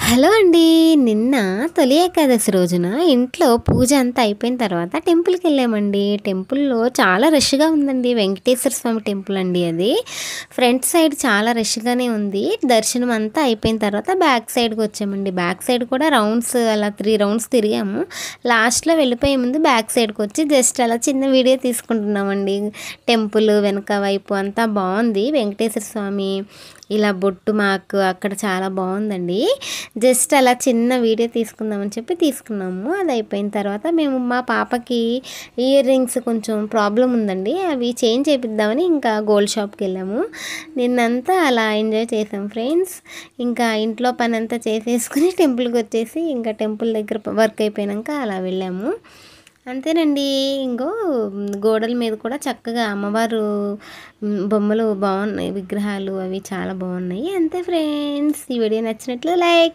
Hello అండి. నిన్న తొలి ఏకాదశి రోజున ఇంట్లో పూజ అంతా అయిపోయిన తర్వాత టెంపుల్‌కెళ్ళామండి. టెంపుల్‌లో చాలా రష్‌గా ఉందండి. వెంకటేశ్వర స్వామి టెంపుల్ అండి అది. ఫ్రంట్ సైడ్ చాలా రష్‌గానే ఉంది. దర్శనం అంతా అయిపోయిన తర్వాత బ్యాక్ సైడ్‌కొచ్చామండి. బ్యాక్ సైడ్ కూడా రౌండ్స్ అలా 3 రౌండ్స్ తిరిగాము. లాస్ట్‌లో వెళ్ళిపోయే ముందు బ్యాక్ సైడ్‌కొచ్చి జస్ట్ అలా చిన్న వీడియో తీసుకుంటున్నామండి. టెంపుల్ వెనక వైపు అంతా బావుంది. వెంకటేశ్వర స్వామి ఇలా బొట్టు మాకు అక్కడ చాలా బావుందండి. జస్ట్ అలా చిన్న వీడియో తీసుకుందామని చెప్పి తీసుకున్నాము. అది అయిపోయిన తర్వాత మేము మా పాపకి ఇయర్ రింగ్స్ కొంచెం ప్రాబ్లమ్ ఉందండి. అవి చేంజ్ చేపిద్దామని ఇంకా గోల్డ్ షాప్‌కెళ్ళాము. నిన్నంతా అలా ఎంజాయ్ చేసాం ఫ్రెండ్స్. ఇంకా ఇంట్లో పనంతా చేసేసుకొని టెంపుల్‌కొచ్చేసి ఇంకా టెంపుల్ దగ్గర వర్క్ అయిపోయినంక అలా వెళ్ళాము. అంతేనండి. ఇంగో గోడల మీద కూడా చక్కగా అమ్మవారు బొమ్మలు బావున్నాయి. విగ్రహాలు అవి చాలా బావున్నాయి. అంతే ఫ్రెండ్స్. ఈ వీడియో నచ్చినట్లు లైక్